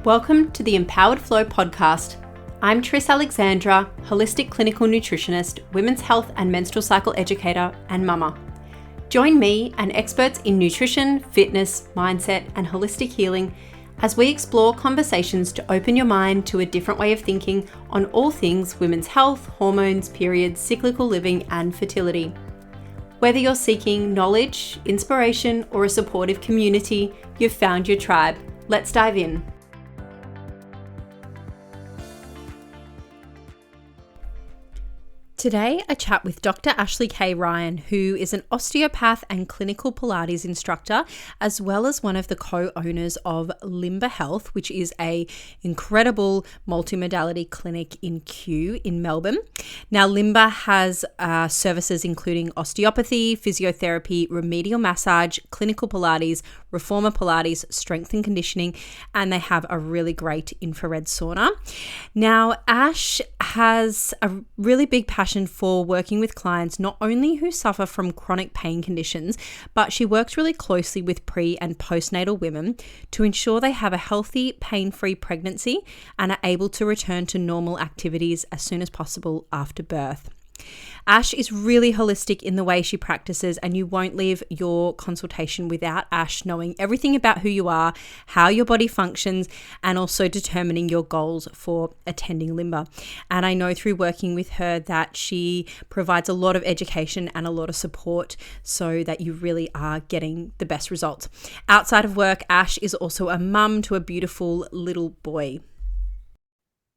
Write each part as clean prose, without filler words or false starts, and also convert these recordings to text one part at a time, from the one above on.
Welcome to the Empowered Flow podcast. I'm Tris Alexandra, holistic clinical nutritionist, women's health and menstrual cycle educator, and mama. Join me and experts in nutrition, fitness, mindset, and holistic healing as we explore conversations to open your mind to a different way of thinking on all things women's health, hormones, periods, cyclical living, and fertility. Whether you're seeking knowledge, inspiration, or a supportive community, you've found your tribe. Let's dive in. Today, I chat with Dr. Ashleigh Kaye Ryan, who is an osteopath and clinical Pilates instructor, as well as one of the co-owners of Limbr Health, which is an incredible multi-modality clinic in Kew in Melbourne. Now, Limbr has services including osteopathy, physiotherapy, remedial massage, clinical Pilates, reformer Pilates, strength and conditioning, and they have a really great infrared sauna. Now, Ash has a really big passion for working with clients not only who suffer from chronic pain conditions, but she works really closely with pre- and postnatal women to ensure they have a healthy, pain-free pregnancy and are able to return to normal activities as soon as possible after birth. Ash is really holistic in the way she practices, and you won't leave your consultation without Ash knowing everything about who you are, how your body functions, and also determining your goals for attending Limbr. And I know through working with her that she provides a lot of education and a lot of support so that you really are getting the best results. Outside of work, Ash is also a mum to a beautiful little boy.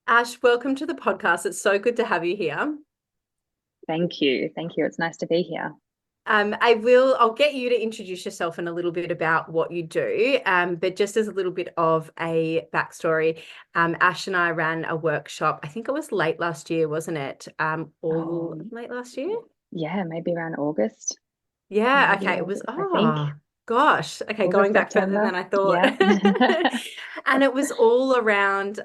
Ash, welcome to the podcast. It's so good to have you here. Thank you. It's nice to be here. I'll get you to introduce yourself and a little bit about what you do. But just as a little bit of a backstory, Ash and I ran a workshop. I think it was late last year, wasn't it? Late last year? Yeah, maybe around August. Yeah. Okay. It was. Gosh. Okay. August, going back September. further than I thought. Yeah. And it was all around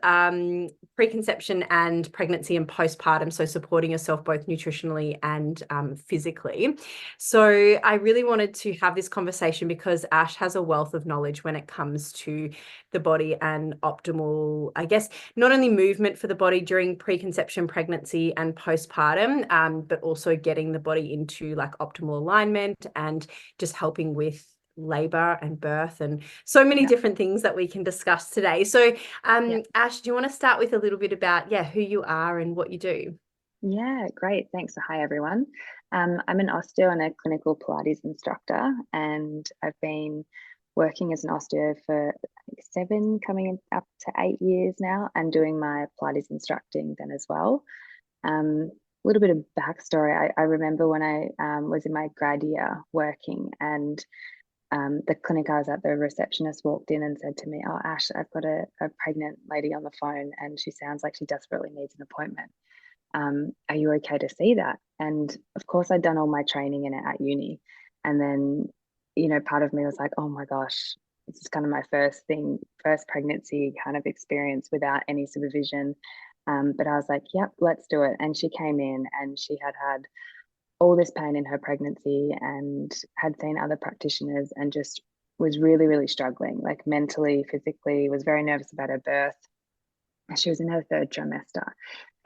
preconception and pregnancy and postpartum. So supporting yourself both nutritionally and physically. So I really wanted to have this conversation because Ash has a wealth of knowledge when it comes to the body and optimal, I guess, not only movement for the body during preconception, pregnancy, and postpartum, but also getting the body into like optimal alignment and just helping with labor and birth and so many different things that we can discuss today. So Ash, do you want to start with a little bit about who you are and what you do? Yeah, great. Thanks. Hi, everyone. I'm an osteo and a clinical Pilates instructor, and I've been working as an osteo for I think 7 coming up to 8 years now, and doing my Pilates instructing then as well. A little bit of backstory. I remember when I was in my grad year working, and the clinic I was at, the receptionist walked in and said to me, "Oh, Ash, I've got a pregnant lady on the phone and she sounds like she desperately needs an appointment. Are you okay to see that?" And of course, I'd done all my training in it at uni. And then, part of me was like, oh my gosh, this is kind of my first pregnancy kind of experience without any supervision. But I was like, yep, let's do it. And she came in and she had all this pain in her pregnancy and had seen other practitioners and just was really, really struggling, like mentally, physically, was very nervous about her birth. She was in her 3rd trimester.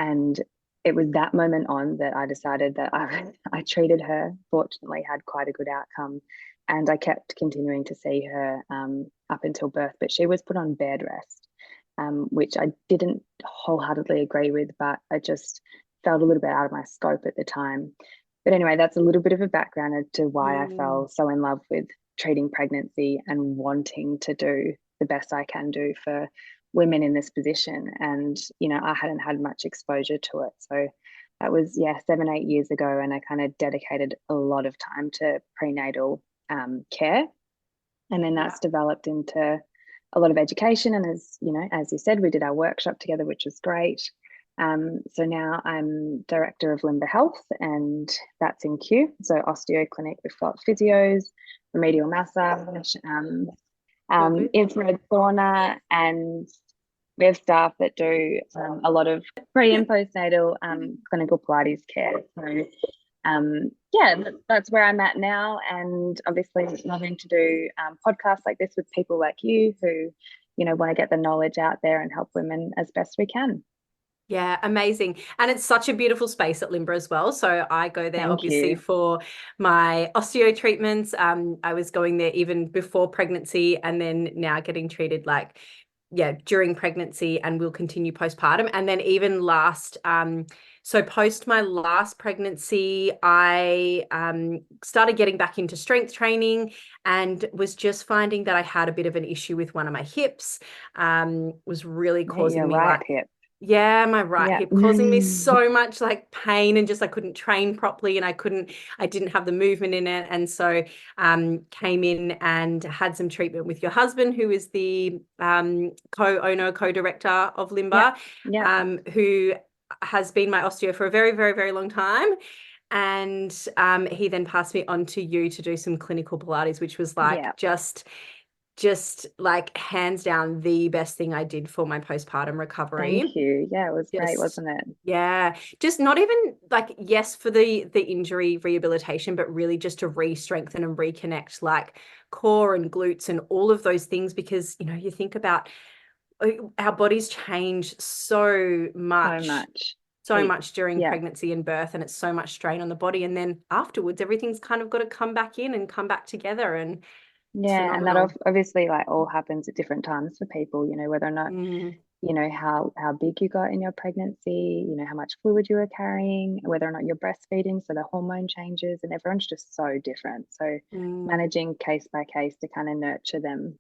And it was that moment on that I decided that I treated her, fortunately had quite a good outcome. And I kept continuing to see her up until birth, but she was put on bed rest, which I didn't wholeheartedly agree with, but I just felt a little bit out of my scope at the time. But anyway, that's a little bit of a background as to why I fell so in love with treating pregnancy and wanting to do the best I can do for women in this position. And, I hadn't had much exposure to it. So that was, 7, 8 years ago. And I kind of dedicated a lot of time to prenatal care. And then that's developed into a lot of education. And as you said, we did our workshop together, which was great. So now I'm director of Limbr Health, and that's in Kew. So osteo clinic, we've got physios, remedial massage, infrared sauna, and we have staff that do a lot of pre and postnatal clinical Pilates care. So that's where I'm at now, and obviously loving to do podcasts like this with people like you who want to get the knowledge out there and help women as best we can. Yeah, amazing. And it's such a beautiful space at Limbr as well. So I go there Thank obviously you. for my osteo treatments. I was going there even before pregnancy, and then now getting treated during pregnancy, and will continue postpartum. And then even so post my last pregnancy, I started getting back into strength training, and was just finding that I had a bit of an issue with one of my hips. Was really causing Your me right hip. yeah, my right Yeah. hip, causing me so much like pain, and just I couldn't train properly, and I didn't have the movement in it. And so came in and had some treatment with your husband, who is the co-owner, co-director of Limbr, who has been my osteo for a very, very, very long time. And he then passed me on to you to do some clinical Pilates, which was just like hands down the best thing I did for my postpartum recovery. Thank you. Yeah, it was great, wasn't it? Yeah. Just not even like, yes, for the injury rehabilitation, but really just to re-strengthen and reconnect like core and glutes and all of those things, because, you think about our bodies change so much during pregnancy and birth, and it's so much strain on the body. And then afterwards, everything's kind of got to come back in and come back together. And yeah, and that obviously like all happens at different times for people, whether or not, how big you got in your pregnancy, how much fluid you were carrying, whether or not you're breastfeeding, so the hormone changes, and everyone's just so different. So managing case by case to kind of nurture them,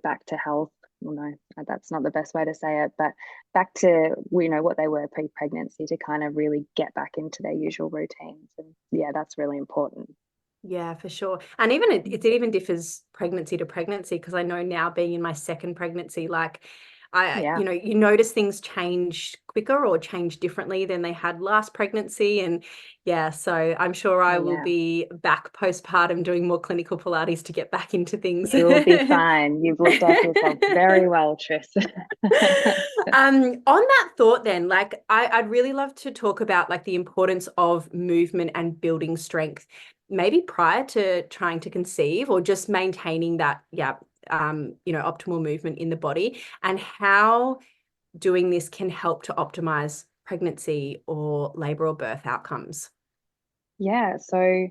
back to health. Well, no, that's not the best way to say it, but back to, what they were pre-pregnancy, to kind of really get back into their usual routines. And yeah, that's really important. Yeah, for sure. And even it even differs pregnancy to pregnancy, because I know now, being in my second pregnancy, like you notice things change quicker or change differently than they had last pregnancy. And yeah, so I'm sure I will be back postpartum doing more clinical Pilates to get back into things. You will be fine. You've looked after yourself very well, Tris. On that thought then, like I'd really love to talk about like the importance of movement and building strength, maybe prior to trying to conceive, or just maintaining that, optimal movement in the body, and how doing this can help to optimize pregnancy or labor or birth outcomes. Yeah, so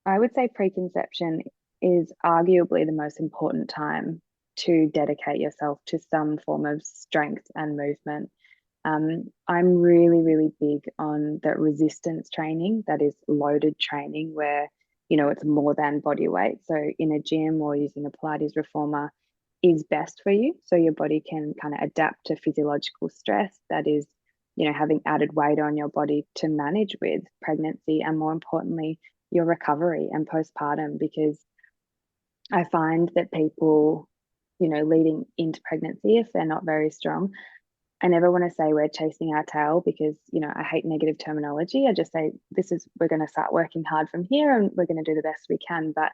I would say preconception is arguably the most important time to dedicate yourself to some form of strength and movement. I'm really, really big on the resistance training, that is loaded training, where, it's more than body weight. So in a gym or using a Pilates reformer is best for you. So your body can kind of adapt to physiological stress, that is, having added weight on your body to manage with pregnancy, and more importantly, your recovery and postpartum. Because I find that people, leading into pregnancy, if they're not very strong, I never want to say we're chasing our tail, because, I hate negative terminology. I just say we're going to start working hard from here, and we're going to do the best we can. But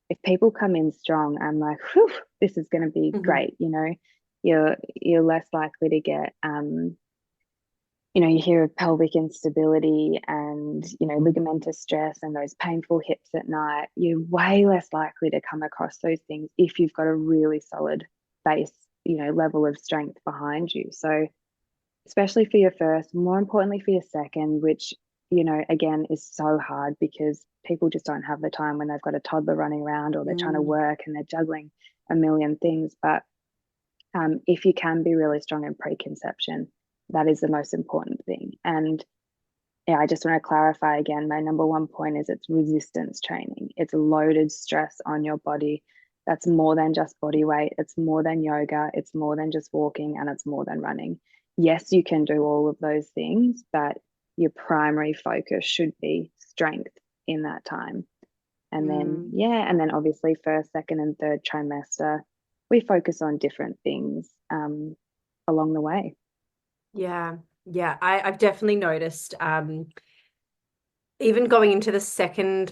if people come in strong, I'm like, whew, this is going to be great. You're less likely to get, you hear of pelvic instability and, ligamentous stress and those painful hips at night. You're way less likely to come across those things if you've got a really solid base, level of strength behind you. So especially for your first, more importantly for your second, which, again, is so hard because people just don't have the time when they've got a toddler running around, or they're trying to work and they're juggling a million things. But if you can be really strong in preconception, that is the most important thing. And yeah, I just want to clarify again, my number one point is it's resistance training. It's loaded stress on your body. That's more than just body weight. It's more than yoga. It's more than just walking, and it's more than running. Yes, you can do all of those things, but your primary focus should be strength in that time. And then obviously first, second, and third trimester, we focus on different things along the way. Yeah. I've definitely noticed, even going into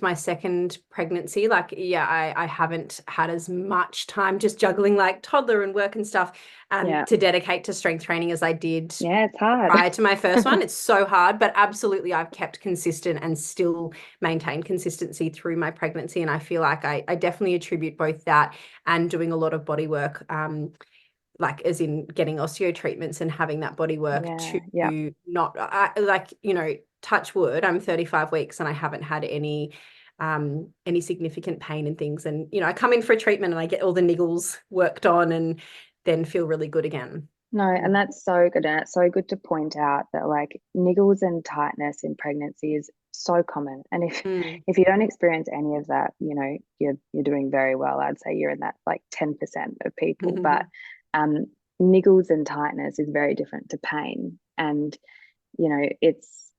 my second pregnancy, I haven't had as much time just juggling like toddler and work and stuff to dedicate to strength training as I did. Yeah, it's hard. Prior to my first one. It's so hard, but absolutely I've kept consistent and still maintained consistency through my pregnancy. And I feel like I definitely attribute both that and doing a lot of body work, like as in getting osteo treatments and having that body work, Yeah. Yeah. to not like, touch wood, I'm 35 weeks and I haven't had any significant pain and things. And, I come in for a treatment and I get all the niggles worked on and then feel really good again. No, and that's so good. And it's so good to point out that like niggles and tightness in pregnancy is so common. And if you don't experience any of that, you're doing very well. I'd say you're in that like 10% of people. But um niggles and tightness is very different to pain. And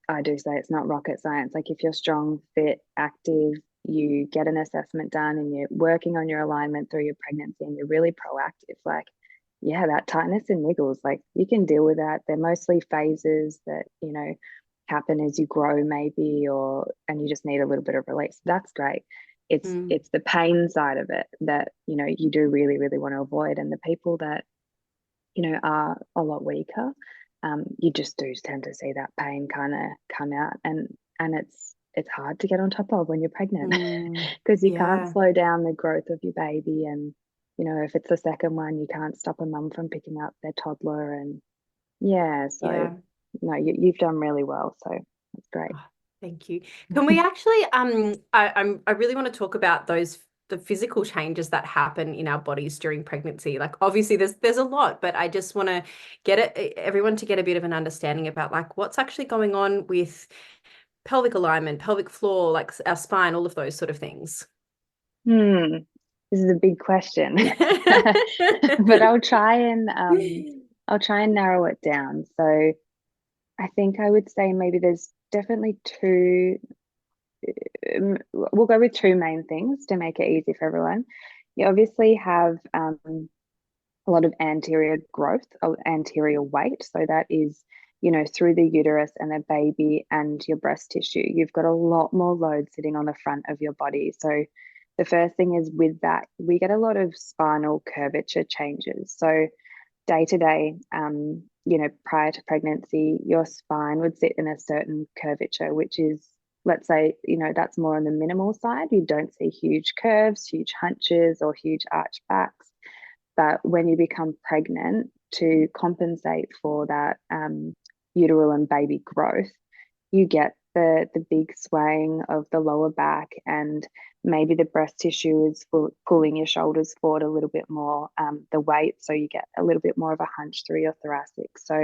I do say it's not rocket science. Like if you're strong, fit, active, you get an assessment done and you're working on your alignment through your pregnancy and you're really proactive, like, yeah, that tightness and niggles, like you can deal with that. They're mostly phases that, happen as you grow maybe, and you just need a little bit of release. That's great. It's the pain side of it that, you do really, really want to avoid. And the people that, are a lot weaker, you just do tend to see that pain kind of come out, and it's hard to get on top of when you're pregnant because you can't slow down the growth of your baby. And if it's the second one, you can't stop a mum from picking up their toddler. And no, you've done really well, so that's great. Oh, thank you. Can we actually I really want to talk about the physical changes that happen in our bodies during pregnancy. Like obviously there's a lot, but I just want to everyone to get a bit of an understanding about like what's actually going on with pelvic alignment, pelvic floor, like our spine, all of those sort of things. This is a big question, but I'll try and narrow it down. So I think I would say maybe there's definitely two. We'll go with two main things to make it easy for everyone. You obviously have a lot of anterior growth or anterior weight. So that is, through the uterus and the baby and your breast tissue. You've got a lot more load sitting on the front of your body. So the first thing is with that, we get a lot of spinal curvature changes. So day to day, prior to pregnancy, your spine would sit in a certain curvature, which is, let's say, that's more on the minimal side. You don't see huge curves, huge hunches, or huge arch backs. But when you become pregnant, to compensate for that uterine and baby growth, you get the big swaying of the lower back, and maybe the breast tissue is pulling your shoulders forward a little bit more, the weight, so you get a little bit more of a hunch through your thoracic. So,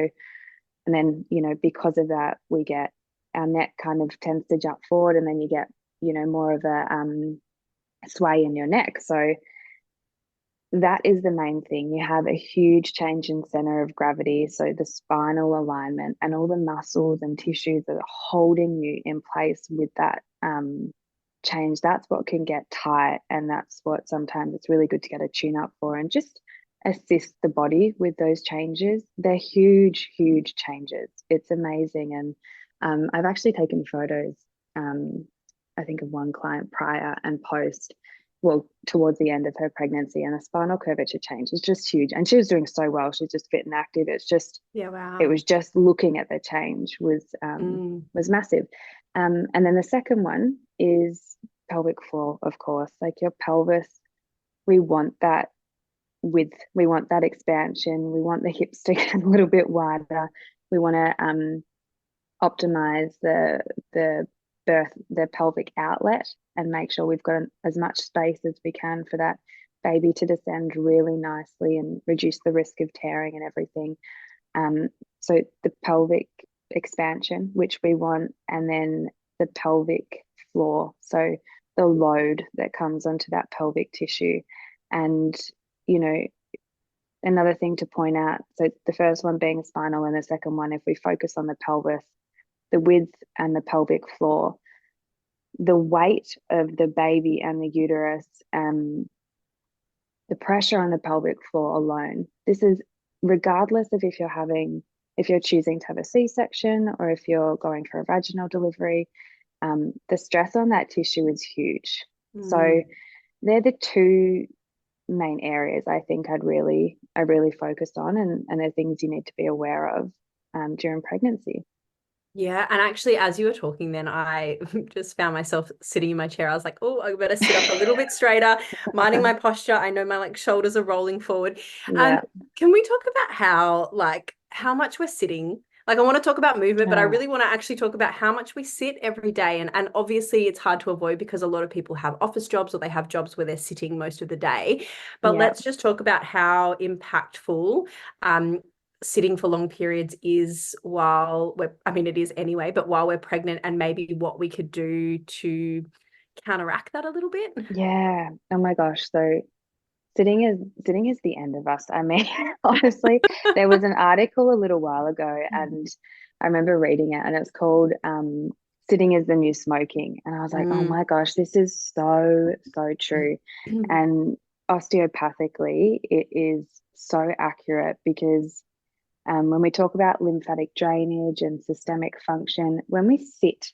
and then, because of that, we get our neck kind of tends to jump forward, and then you get, more of a sway in your neck. So that is the main thing. You have a huge change in center of gravity. So the spinal alignment and all the muscles and tissues that are holding you in place with that change, that's what can get tight. And that's what sometimes it's really good to get a tune up for and just assist the body with those changes. They're huge, huge changes. It's amazing. And I've actually taken photos, I think of one client prior and post, well, towards the end of her pregnancy, and the spinal curvature change is just huge. And she was doing so well. She's just fit and active. It's just, wow. It was just looking at the change was massive. And then the second one is pelvic floor, of course. Like your pelvis, we want that width, we want that expansion, we want the hips to get a little bit wider. We want to optimize the pelvic outlet and make sure we've got as much space as we can for that baby to descend really nicely and reduce the risk of tearing and everything. So the pelvic expansion, which we want, and then the pelvic floor, so the load that comes onto that pelvic tissue. And another thing to point out, so the first one being spinal, and the second one, if we focus on the pelvis, the width and the pelvic floor, the weight of the baby and the uterus, the pressure on the pelvic floor alone, this is regardless of if you're choosing to have a C-section or if you're going for a vaginal delivery, the stress on that tissue is huge. So they're the two main areas I think I really focused on, and they're things you need to be aware of during pregnancy. Yeah, and actually, as you were talking, then I just found myself sitting in my chair. I was like, "Oh, I better sit up a little bit straighter, minding my posture." I know my like shoulders are rolling forward. Um, Yeah. can we talk about how much we're sitting? Like, I want to talk about movement, but I Oh, really want to actually talk about how much we sit every day. And obviously, it's hard to avoid because a lot of people have office jobs or they have jobs where they're sitting most of the day. But yeah. let's just talk about how impactful um, sitting for long periods is while we're, I mean, it is anyway, but while we're pregnant, and maybe what we could do to counteract that a little bit. Yeah. Oh my gosh. So sitting is the end of us. I mean, honestly, there was an article a little while ago and I remember reading it and it's called Sitting is the New Smoking. And I was like, oh Mm. my gosh, this is so, so true. And osteopathically, it is so accurate because when we talk about lymphatic drainage and systemic function, when we sit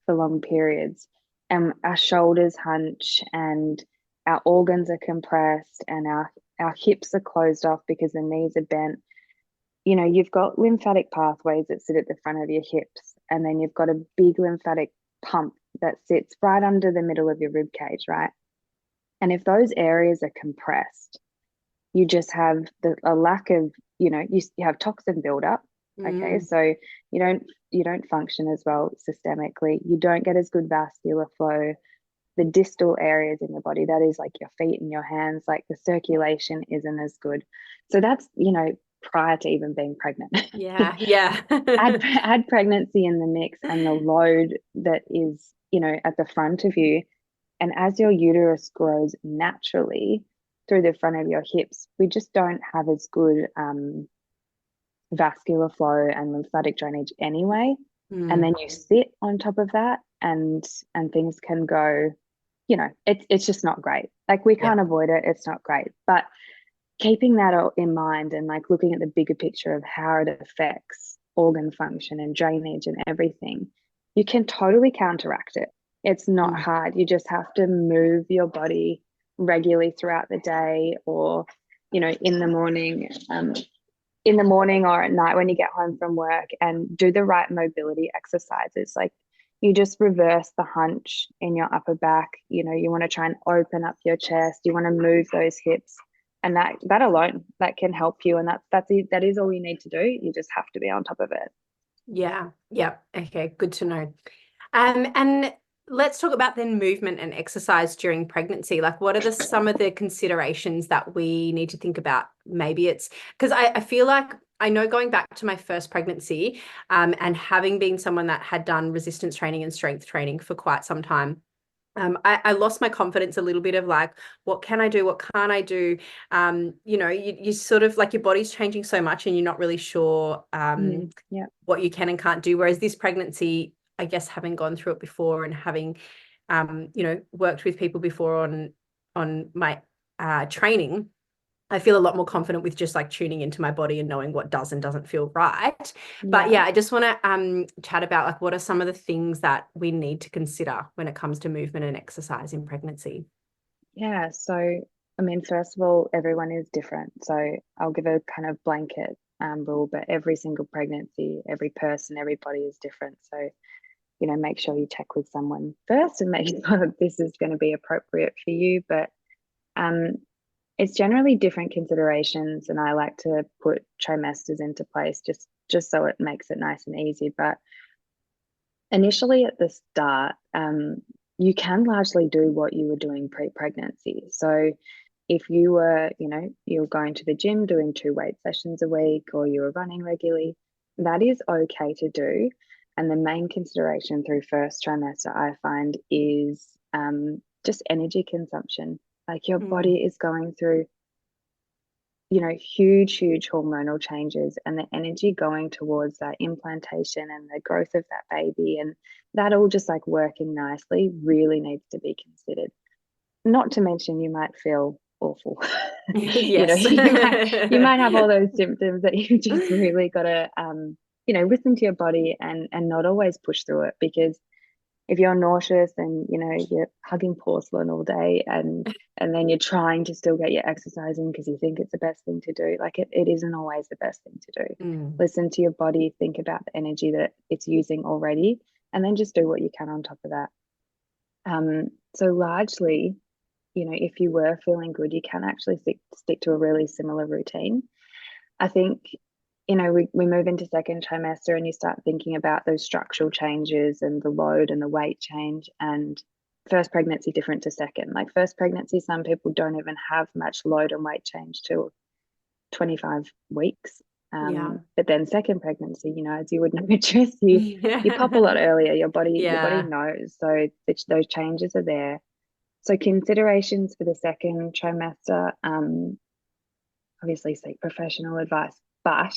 for long periods and our shoulders hunch and our organs are compressed and our hips are closed off because the knees are bent, you've got lymphatic pathways that sit at the front of your hips, and then you've got a big lymphatic pump that sits right under the middle of your rib cage, right? And if those areas are compressed, you just have a lack of, you have toxin buildup. Okay, Mm. so you don't function as well systemically. You don't get as good vascular flow. The distal areas in the body, that is like your feet and your hands, like the circulation isn't as good. So that's, prior to even being pregnant. Yeah, yeah. add pregnancy in the mix and the load that is, at the front of you. And as your uterus grows naturally through the front of your hips, we just don't have as good vascular flow and lymphatic drainage anyway. And Mm. then you sit on top of that, and things can go, it's just not great. Like we Yeah. can't avoid it. It's not great. But keeping that in mind and like looking at the bigger picture of how it affects organ function and drainage and everything, you can totally counteract it. It's not Mm. hard. You just have to move your body regularly throughout the day, or in the morning, or at night when you get home from work, and do the right mobility exercises. Like you just reverse the hunch in your upper back. You want to try and open up your chest. You want to move those hips, and that alone, that can help you. And that is all you need to do. You just have to be on top of it. Yeah. Yeah. Okay. Good to know. And let's talk about then movement and exercise during pregnancy. Like, what are some of the considerations that we need to think about? Maybe it's because I feel like I know going back to my first pregnancy, and having been someone that had done resistance training and strength training for quite some time. I lost my confidence a little bit of like, what can I do? What can't I do? You sort of like your body's changing so much and you're not really sure Yeah. what you can and can't do. Whereas this pregnancy, I guess, having gone through it before and having, worked with people before on my training, I feel a lot more confident with just like tuning into my body and knowing what does and doesn't feel right. But Yeah. yeah, I just want to chat about like what are some of the things that we need to consider when it comes to movement and exercise in pregnancy. Yeah. So, I mean, first of all, everyone is different. So I'll give a kind of blanket rule, but every single pregnancy, every person, everybody is different. So, make sure you check with someone first and make sure that this is going to be appropriate for you. But um, it's generally different considerations, and I like to put trimesters into place just so it makes it nice and easy. But initially at the start, you can largely do what you were doing pre-pregnancy. So if you were, you're going to the gym doing 2 weight sessions a week, or you were running regularly, that is okay to do. And the main consideration through first trimester, I find, is just energy consumption. Like your Mm. body is going through, huge hormonal changes, and the energy going towards that implantation and the growth of that baby, and that all just like working nicely really needs to be considered. Not to mention, you might feel awful. Yes. You might have all those symptoms that you just really got to, listen to your body and not always push through it, because if you're nauseous and you're hugging porcelain all day, and then you're trying to still get your exercise in because you think it's the best thing to do, like it isn't always the best thing to do. Listen to your body, think about the energy that it's using already, and then just do what you can on top of that. So largely, if you were feeling good, you can actually stick to a really similar routine. I think, we move into second trimester and you start thinking about those structural changes and the load and the weight change, and first pregnancy different to second. Like first pregnancy, some people don't even have much load and weight change till 25 weeks. But then second pregnancy, as you would know, Trish, you pop a lot earlier. Your body knows. So those changes are there. So considerations for the second trimester, obviously seek professional advice, but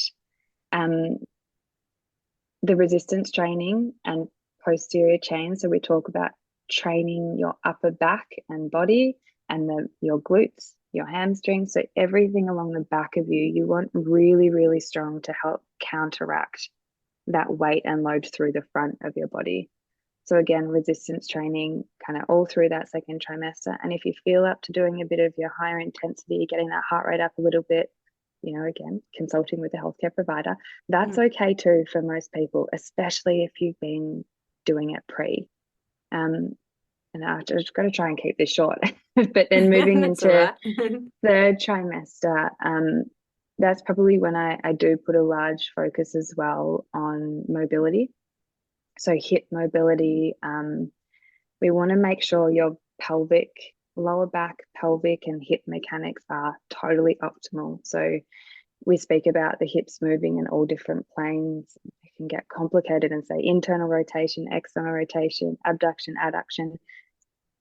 the resistance training and posterior chain. So we talk about training your upper back and body and your glutes, your hamstrings. So everything along the back of you want really, really strong to help counteract that weight and load through the front of your body. So again, resistance training kind of all through that second trimester. And if you feel up to doing a bit of your higher intensity, getting that heart rate up a little bit, again, consulting with a healthcare provider, that's okay too for most people, especially if you've been doing it pre. And I've just got to try and keep this short. But then moving into third trimester, that's probably when I do put a large focus as well on mobility. So hip mobility, we want to make sure your pelvic, lower back, pelvic and hip mechanics are totally optimal. So we speak about the hips moving in all different planes. It can get complicated and say internal rotation, external rotation, abduction, adduction.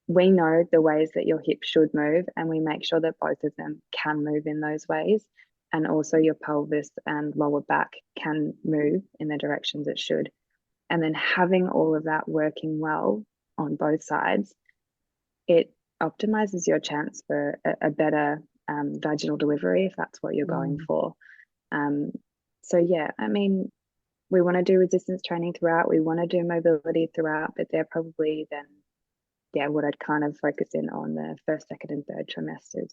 We know the ways that your hips should move, and we make sure that both of them can move in those ways. And also your pelvis and lower back can move in the directions it should. And then having all of that working well on both sides, it optimizes your chance for a better vaginal delivery, if that's what you're going for. So yeah, I mean, we want to do resistance training throughout, we want to do mobility throughout, but they're probably then, what I'd kind of focus in on the first, second and third trimesters.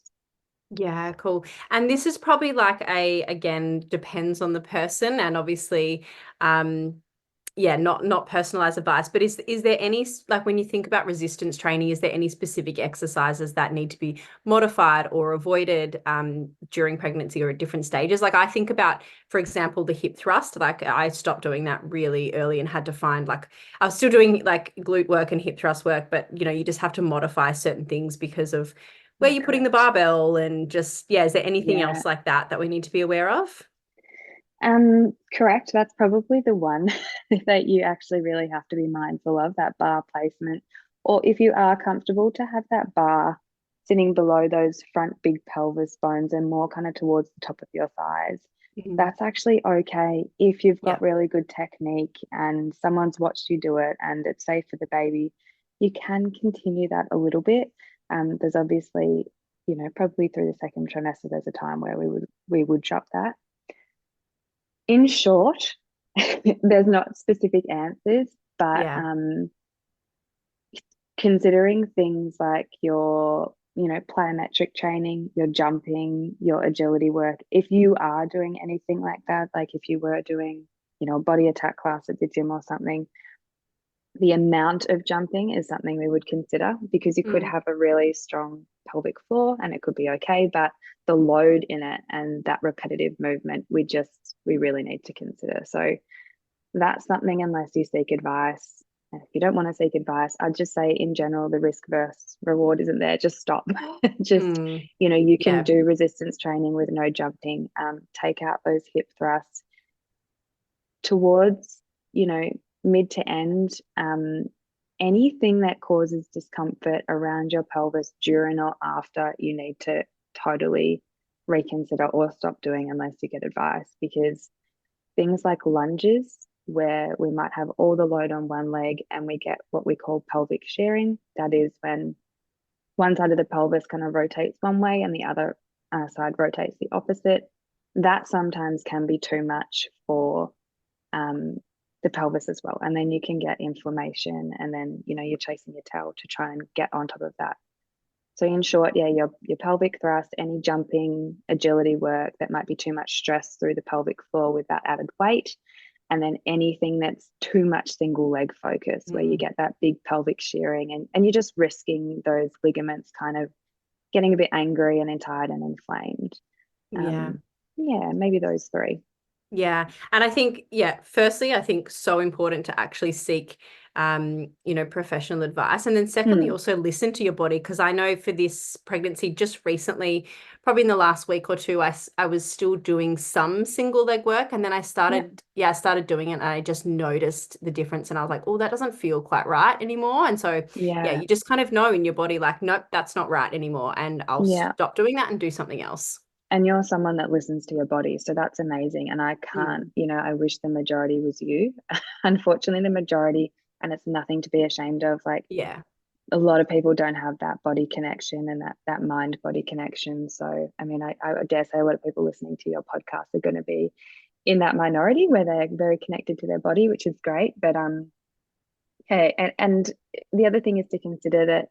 Yeah, cool. And this is probably like again, depends on the person, and obviously, not personalized advice, but is there any, like when you think about resistance training, is there any specific exercises that need to be modified or avoided during pregnancy or at different stages? Like I think about, for example, the hip thrust. Like I stopped doing that really early and had to find, like I was still doing like glute work and hip thrust work, but you just have to modify certain things because of where you're putting the barbell, and just, is there anything else like that we need to be aware of? Correct. That's probably the one that you actually really have to be mindful of, that bar placement. Or if you are comfortable to have that bar sitting below those front big pelvis bones and more kind of towards the top of your thighs, that's actually okay if you've got really good technique and someone's watched you do it and it's safe for the baby. You can continue that a little bit. There's obviously, probably through the second trimester, there's a time where we would drop that. In short, there's not specific answers, but considering things like your, plyometric training, your jumping, your agility work, if you are doing anything like that, like if you were doing, a body attack class at the gym or something, the amount of jumping is something we would consider, because you could have a really strong pelvic floor and it could be okay, but the load in it and that repetitive movement, we really need to consider. So that's something, unless you seek advice. And if you don't want to seek advice, I'd just say in general, the risk versus reward isn't there. Just stop. You can do resistance training with no jumping, take out those hip thrusts towards, mid to end. Anything that causes discomfort around your pelvis during or after, you need to totally reconsider or stop doing unless you get advice, because things like lunges, where we might have all the load on one leg and we get what we call pelvic shearing. That is when one side of the pelvis kind of rotates one way and the other side rotates the opposite. That sometimes can be too much for the pelvis as well. And then you can get inflammation, and then, you're chasing your tail to try and get on top of that. So in short, yeah, your pelvic thrust, any jumping, agility work that might be too much stress through the pelvic floor with that added weight, and then anything that's too much single leg focus where you get that big pelvic shearing, and you're just risking those ligaments kind of getting a bit angry and then tired and inflamed. Yeah. Yeah, maybe those three. Yeah. And I think, firstly, I think so important to actually seek, professional advice. And then secondly, also listen to your body. Because I know for this pregnancy, just recently, probably in the last week or two, I was still doing some single leg work. And then I started doing it, and I just noticed the difference. And I was like, oh, that doesn't feel quite right anymore. And so, you just kind of know in your body, like, nope, that's not right anymore. And I'll stop doing that and do something else. And you're someone that listens to your body. So that's amazing. And I can't, I wish the majority was you. Unfortunately, the majority, and it's nothing to be ashamed of. Like, a lot of people don't have that body connection and that mind body connection. So, I mean, I dare say a lot of people listening to your podcast are going to be in that minority where they're very connected to their body, which is great. But, okay. And the other thing is to consider that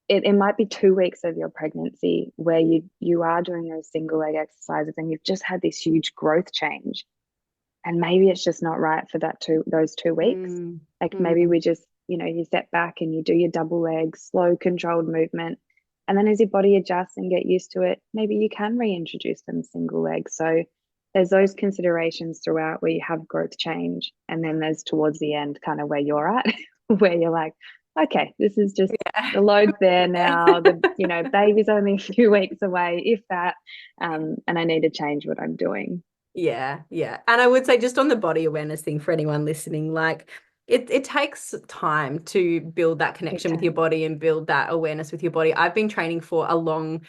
it might be 2 weeks of your pregnancy where you are doing those single leg exercises and you've just had this huge growth change, and maybe it's just not right for those 2 weeks. Like maybe we just, you step back and you do your double leg, slow controlled movement, and then as your body adjusts and get used to it, maybe you can reintroduce them single legs. So there's those considerations throughout where you have growth change, and then there's towards the end kind of where you're at where you're like, okay, this is just the load's there now. The baby's only a few weeks away, if that, and I need to change what I'm doing. Yeah. And I would say, just on the body awareness thing for anyone listening, like it takes time to build that connection with your body and build that awareness with your body. I've been training for a long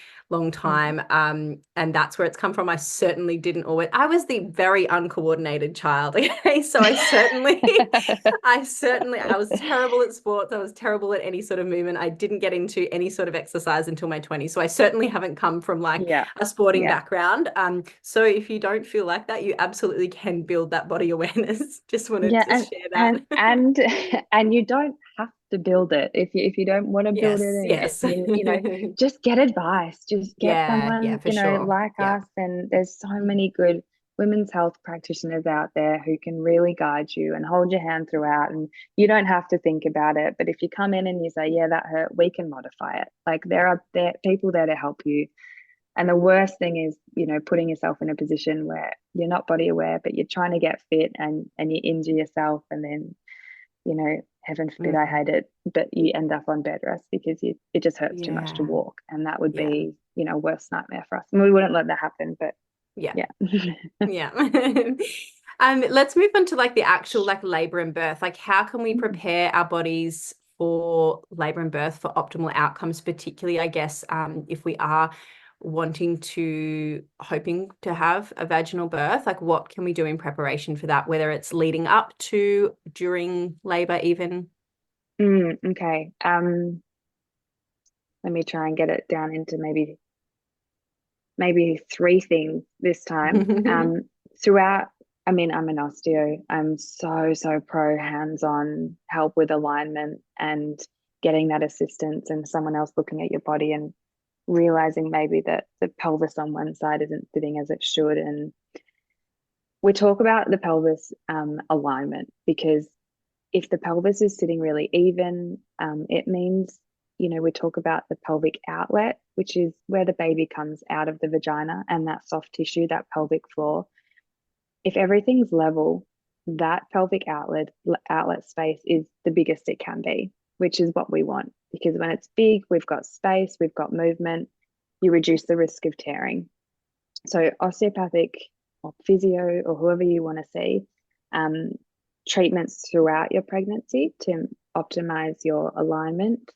time, and that's where it's come from. I certainly didn't always. I was the very uncoordinated child. Okay, so I was terrible at sports. I was terrible at any sort of movement. I didn't get into any sort of exercise until my 20s. So I certainly haven't come from like a sporting background. So if you don't feel like that, you absolutely can build that body awareness. Just wanted to share that. And you don't have to build it if you don't want to build it. And just get advice. Just get someone, for sure. like us. And there's so many good women's health practitioners out there who can really guide you and hold your hand throughout. And you don't have to think about it. But if you come in and you say, yeah, that hurt, we can modify it. Like there are people there to help you. And the worst thing is, putting yourself in a position where you're not body aware, but you're trying to get fit and you injure yourself, and then, heaven forbid, I hate it, but you end up on bed rest because it just hurts too much to walk. And that would be, worst nightmare for us. And we wouldn't let that happen, but yeah. Let's move on to like the actual like labor and birth. Like, how can we prepare our bodies for labor and birth for optimal outcomes, particularly, I guess, if we are hoping to have a vaginal birth? Like, what can we do in preparation for that, whether it's leading up to, during labor even? Okay. Let me try and get it down into maybe 3 things this time. Throughout, I mean, I'm an osteo. I'm so pro hands-on help with alignment and getting that assistance and someone else looking at your body and realizing maybe that the pelvis on one side isn't sitting as it should. And we talk about the pelvis alignment, because if the pelvis is sitting really even, it means, we talk about the pelvic outlet, which is where the baby comes out of the vagina, and that soft tissue, that pelvic floor. If everything's level, that pelvic outlet space is the biggest it can be, which is what we want, because when it's big, we've got space, we've got movement, you reduce the risk of tearing. So osteopathic or physio or whoever you want to see, treatments throughout your pregnancy to optimize your alignment,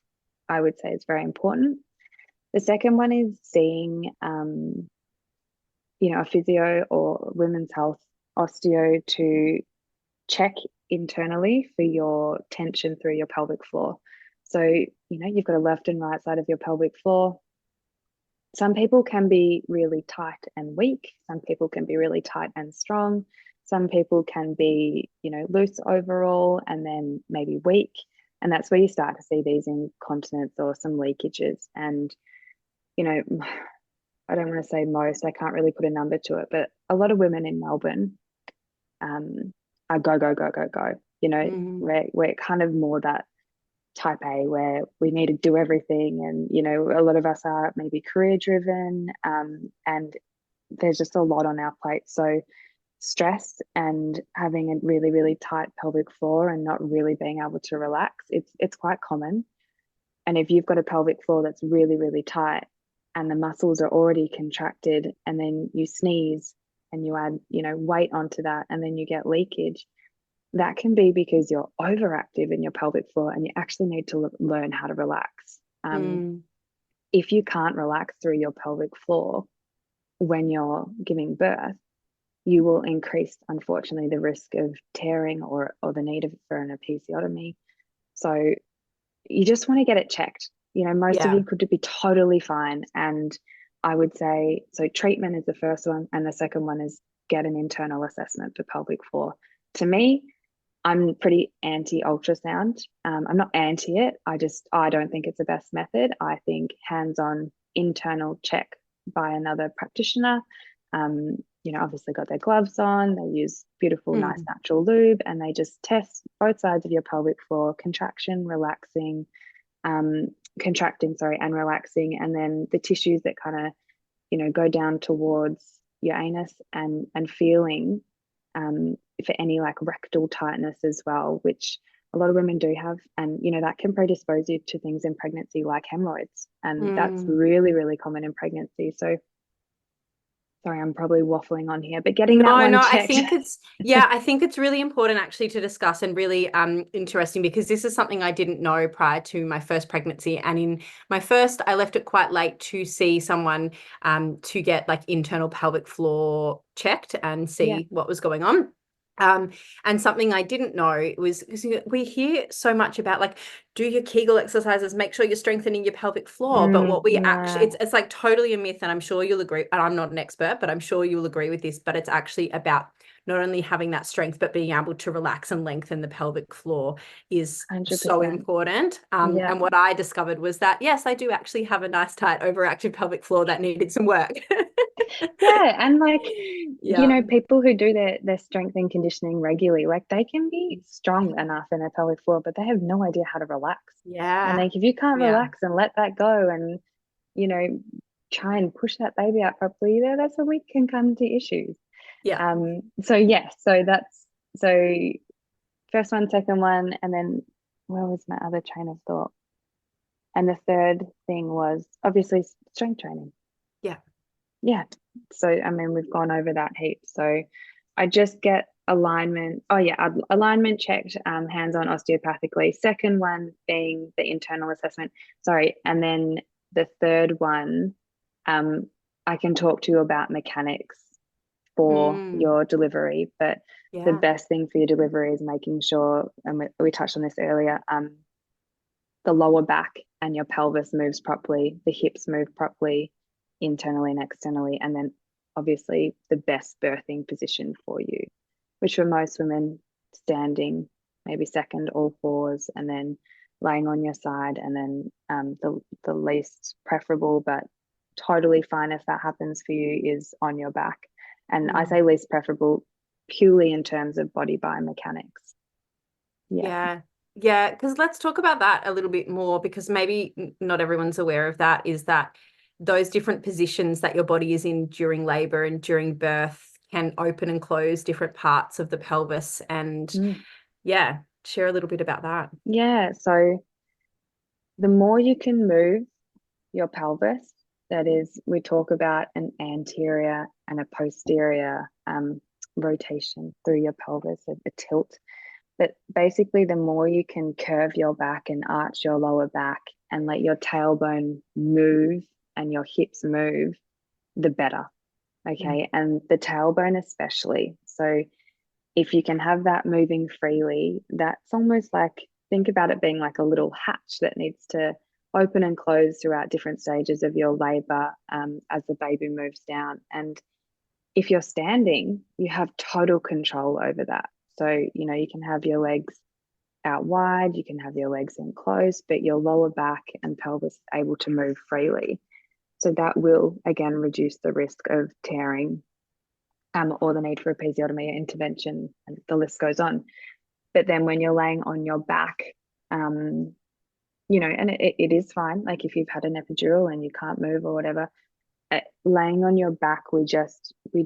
I would say, is very important. The second one is seeing, a physio or women's health osteo to check internally for your tension through your pelvic floor. So, you've got a left and right side of your pelvic floor. Some people can be really tight and weak. Some people can be really tight and strong. Some people can be, loose overall and then maybe weak. And that's where you start to see these incontinence or some leakages. And, I don't want to say most, I can't really put a number to it, but a lot of women in Melbourne are go, go, go, go, go. We're kind of more that type A where we need to do everything. And, a lot of us are maybe career driven, and there's just a lot on our plate. So stress and having a really, really tight pelvic floor and not really being able to relax, it's quite common. And if you've got a pelvic floor that's really, really tight and the muscles are already contracted, and then you sneeze and you add, weight onto that, and then you get leakage, that can be because you're overactive in your pelvic floor and you actually need to learn how to relax. If you can't relax through your pelvic floor when you're giving birth, you will increase, unfortunately, the risk of tearing or the need for an episiotomy. So you just want to get it checked. Most of you could be totally fine. And I would say, so treatment is the first one. And the second one is get an internal assessment for pelvic floor. To me, I'm pretty anti ultrasound. I'm not anti it. I don't think it's the best method. I think hands-on internal check by another practitioner, obviously got their gloves on, they use beautiful, nice natural lube, and they just test both sides of your pelvic floor, contracting, and relaxing, and then the tissues that kind of, go down towards your anus, and feeling for any like rectal tightness as well, which a lot of women do have. And, that can predispose you to things in pregnancy like hemorrhoids. And that's really, really common in pregnancy. So sorry, I'm probably waffling on here, but getting that one checked. I think it's really important actually to discuss, and really interesting, because this is something I didn't know prior to my first pregnancy. And in my first, I left it quite late to see someone to get like internal pelvic floor checked and see what was going on. And something I didn't know was, because we hear so much about like, do your Kegel exercises, make sure you're strengthening your pelvic floor. But what we actually, it's like totally a myth. And I'm sure you'll agree, and I'm not an expert, but I'm sure you'll agree with this, but it's actually about not only having that strength, but being able to relax and lengthen the pelvic floor is 100%. so important. And what I discovered was that, yes, I do actually have a nice, tight, overactive pelvic floor that needed some work. And like, people who do their strength and conditioning regularly, like they can be strong enough in their pelvic floor, but they have no idea how to relax. And like, if you can't relax and let that go, and try and push that baby out properly, that's when we can come to issues. So first one, second one, and then where was my other train of thought? And the third thing was obviously strength training. So I mean, we've gone over that heap. So I just get alignment. Alignment checked, hands-on osteopathically. Second one being the internal assessment. And then the third one, I can talk to you about mechanics for your delivery, but the best thing for your delivery is making sure, and we touched on this earlier, the lower back and your pelvis moves properly, the hips move properly, internally and externally, and then obviously the best birthing position for you, which for most women, standing, maybe second, all fours, and then laying on your side, and then the least preferable, but totally fine if that happens for you, is on your back. And I say least preferable purely in terms of body biomechanics. Because let's talk about that a little bit more, because maybe not everyone's aware of that, is that those different positions that your body is in during labor and during birth can open and close different parts of the pelvis. And share a little bit about that. So the more you can move your pelvis, that is, we talk about an anterior and a posterior rotation through your pelvis, a tilt. But basically, the more you can curve your back and arch your lower back and let your tailbone move and your hips move, the better. And the tailbone especially. So if you can have that moving freely, that's almost like, think about it being like a little hatch that needs to open and close throughout different stages of your labor, as the baby moves down. And if you're standing, you have total control over that. So, you can have your legs out wide, you can have your legs in close, but your lower back and pelvis is able to move freely. So that will, again, reduce the risk of tearing, or the need for episiotomy intervention, and the list goes on. But then when you're laying on your back, and it is fine. Like if you've had an epidural and you can't move or whatever, laying on your back, we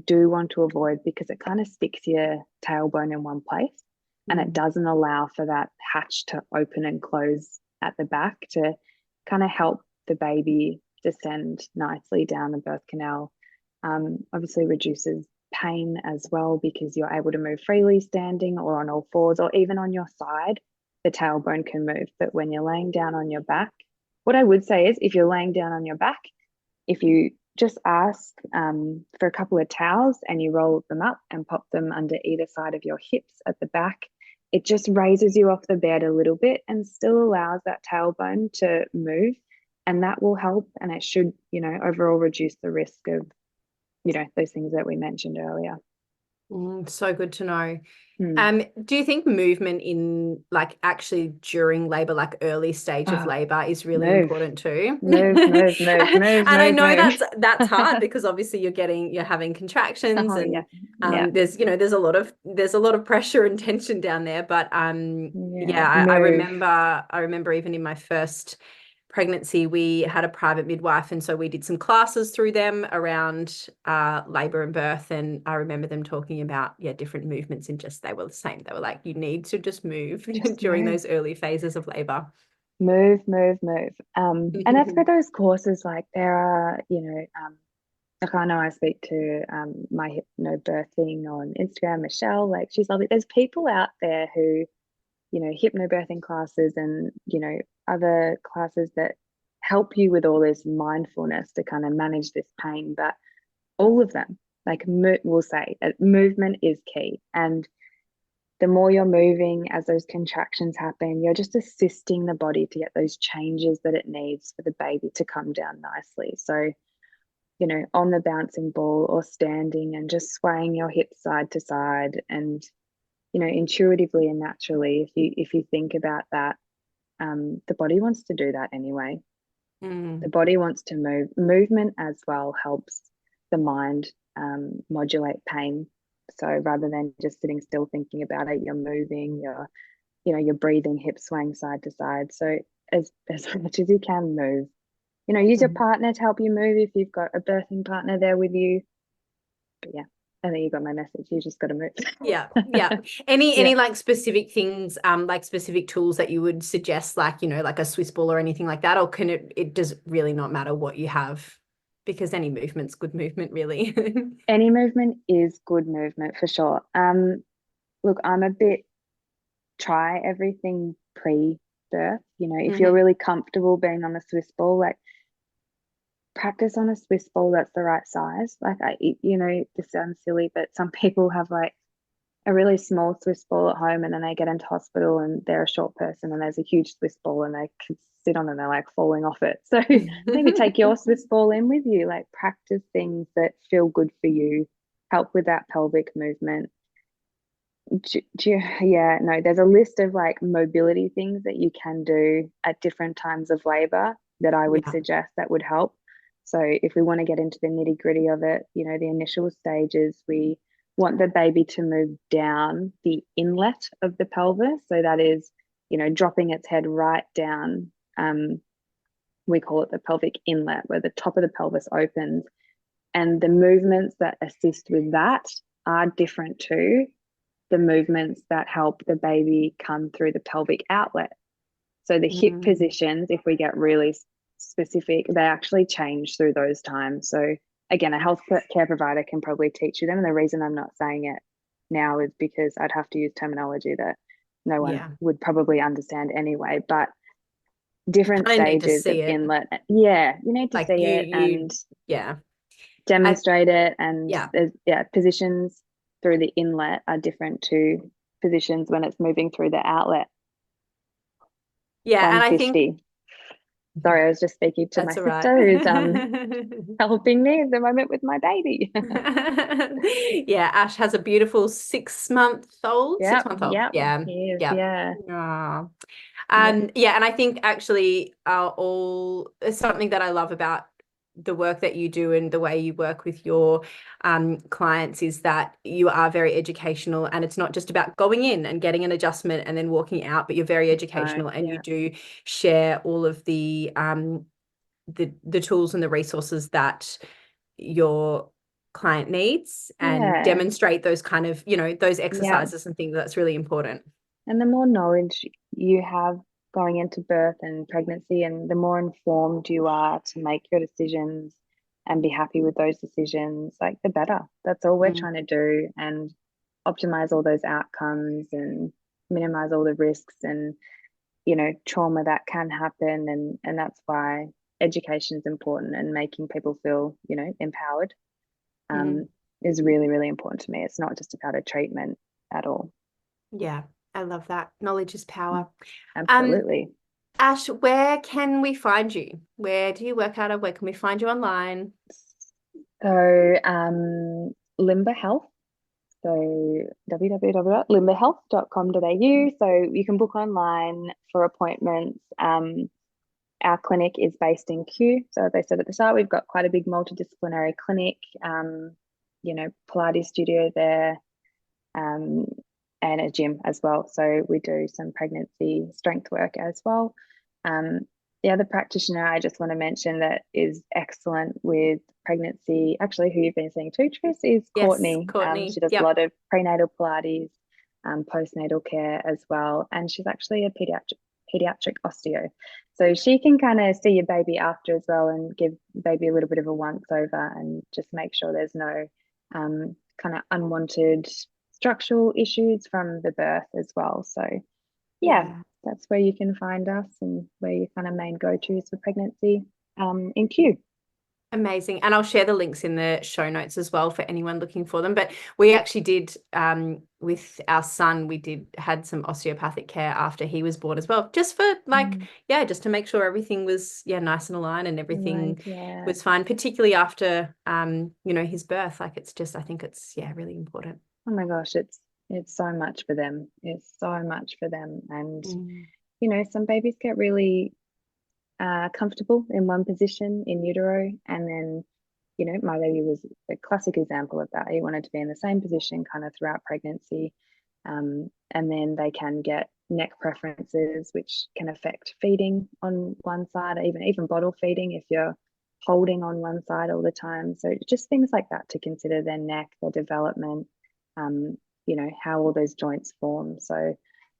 do want to avoid, because it kind of sticks your tailbone in one place, and it doesn't allow for that hatch to open and close at the back to kind of help the baby descend nicely down the birth canal. Obviously reduces pain as well, because you're able to move freely standing or on all fours, or even on your side, the tailbone can move. But when you're laying down on your back, what I would say is, if you're laying down on your back, if you just ask for a couple of towels and you roll them up and pop them under either side of your hips at the back, it just raises you off the bed a little bit and still allows that tailbone to move. And that will help, and it should, overall reduce the risk of, those things that we mentioned earlier. So good to know. Do you think movement in actually during labor, like early stage of labor, is really important too? Move. And I know that's hard because obviously you're having contractions, and there's there's a lot of pressure and tension down there. But I remember even in my first pregnancy, we had a private midwife, and so we did some classes through them around labor and birth, and I remember them talking about different movements, and they were the same. They were like, you need to just move during those early phases of labor. Move. And that's for those courses. Like there are, like I know I speak to my hypnobirthing on Instagram, Michelle, like she's lovely. There's people out there who, hypnobirthing classes and, other classes that help you with all this mindfulness to kind of manage this pain. But all of them, like we'll say, movement is key. And the more you're moving as those contractions happen, you're just assisting the body to get those changes that it needs for the baby to come down nicely. So, on the bouncing ball or standing and just swaying your hips side to side, and intuitively and naturally, if you think about that, the body wants to do that anyway. The body wants to move. Movement as well helps the mind modulate pain. So rather than just sitting still thinking about it, you're moving, you're breathing, hips swaying side to side. So as much as you can, move. Use your partner to help you move if you've got a birthing partner there with you. But yeah, I think you got my message. You just got to move. Yeah. Any like specific things, like specific tools that you would suggest, like like a Swiss ball or anything like that, or can it does really not matter what you have, because any movement's good movement, really. Any movement is good movement for sure. Look, I'm a bit try everything pre-birth. If you're really comfortable being on the Swiss ball, like practice on a Swiss ball that's the right size. Like this sounds silly, but some people have like a really small Swiss ball at home, and then they get into hospital and they're a short person and there's a huge Swiss ball and they can sit on it and they're like falling off it. So maybe take your Swiss ball in with you, like practice things that feel good for you, help with that pelvic movement. There's a list of like mobility things that you can do at different times of labor that I would suggest that would help. So if we want to get into the nitty gritty of it, the initial stages, we want the baby to move down the inlet of the pelvis. So that is, dropping its head right down. We call it the pelvic inlet, where the top of the pelvis opens. And the movements that assist with that are different to the movements that help the baby come through the pelvic outlet. So the hip positions, if we get really specific, they actually change through those times. So again, a health care provider can probably teach you them. And the reason I'm not saying it now is because I'd have to use terminology that no one would probably understand anyway. But different stages of inlet. Yeah, you need to see it and demonstrate it. And positions through the inlet are different to positions when it's moving through the outlet. Yeah, and I think Sorry, I was just speaking to my That's all right. sister who's helping me at the moment with my baby. Yeah, Ash has a beautiful 6-month-old. Yep, 6-month-old. yep, Yeah. he is, Yeah. yeah. Aw. Yeah. Yeah, and I think actually all something that I love about the work that you do and the way you work with your clients is that you are very educational, and it's not just about going in and getting an adjustment and then walking out, but you're very educational, and you do share all of the tools and the resources that your client needs and Yeah. demonstrate those kind of, those Yeah. exercises and things. That's really important. And the more knowledge you have going into birth and pregnancy, and the more informed you are to make your decisions and be happy with those decisions, like the better. That's all we're trying to do, and optimize all those outcomes and minimize all the risks and, trauma that can happen. And that's why education is important, and making people feel, empowered Mm. is really, really important to me. It's not just about a treatment at all. Yeah, I love that. Knowledge is power. Absolutely. Ash, where can we find you? Where do you work out of? Where can we find you online? So Limbr Health. So www.limbrhealth.com.au. So you can book online for appointments. Our clinic is based in Kew. So as I said at the start, we've got quite a big multidisciplinary clinic, Pilates studio there, and a gym as well. So we do some pregnancy strength work as well. The other practitioner I just want to mention that is excellent with pregnancy, actually, who you've been seeing too, Tris, is Yes, Courtney. Courtney. She does a Yep. lot of prenatal Pilates, postnatal care as well. And she's actually a pediatric osteo. So she can kind of see your baby after as well, and give baby a little bit of a once over, and just make sure there's no kind of unwanted structural issues from the birth as well. So yeah, that's where you can find us, and where your kind of main go-tos for pregnancy in Kew. Amazing. And I'll share the links in the show notes as well for anyone looking for them. But we actually did, with our son, had some osteopathic care after he was born as well, just for just to make sure everything was nice and aligned, and everything was fine, particularly after his birth. Like, it's just, I think it's really important. Oh my gosh, it's so much for them. It's so much for them. And some babies get really comfortable in one position in utero, and then my baby was a classic example of that. He wanted to be in the same position kind of throughout pregnancy, and then they can get neck preferences, which can affect feeding on one side, or even bottle feeding if you're holding on one side all the time. So just things like that to consider: their neck, their development, how all those joints form. So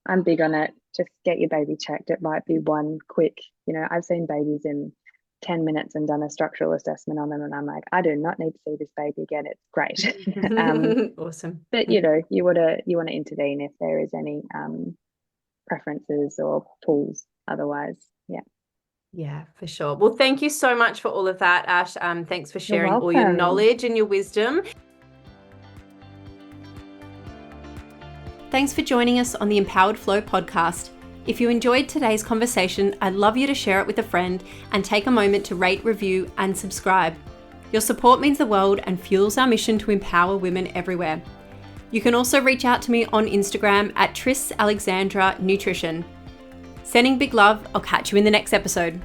I'm big on it. Just get your baby checked. It might be one quick, I've seen babies in 10 minutes and done a structural assessment on them, and I'm like, I do not need to see this baby again. It's great. Awesome. But you want to intervene if there is any preferences or pulls otherwise. Yeah, for sure. Well, thank you so much for all of that, Ash. Thanks for sharing all your welcome. knowledge and your wisdom. Thanks for joining us on the Empowered Flow podcast. If you enjoyed today's conversation, I'd love you to share it with a friend and take a moment to rate, review, and subscribe. Your support means the world and fuels our mission to empower women everywhere. You can also reach out to me on Instagram at Tris Alexandra Nutrition. Sending big love. I'll catch you in the next episode.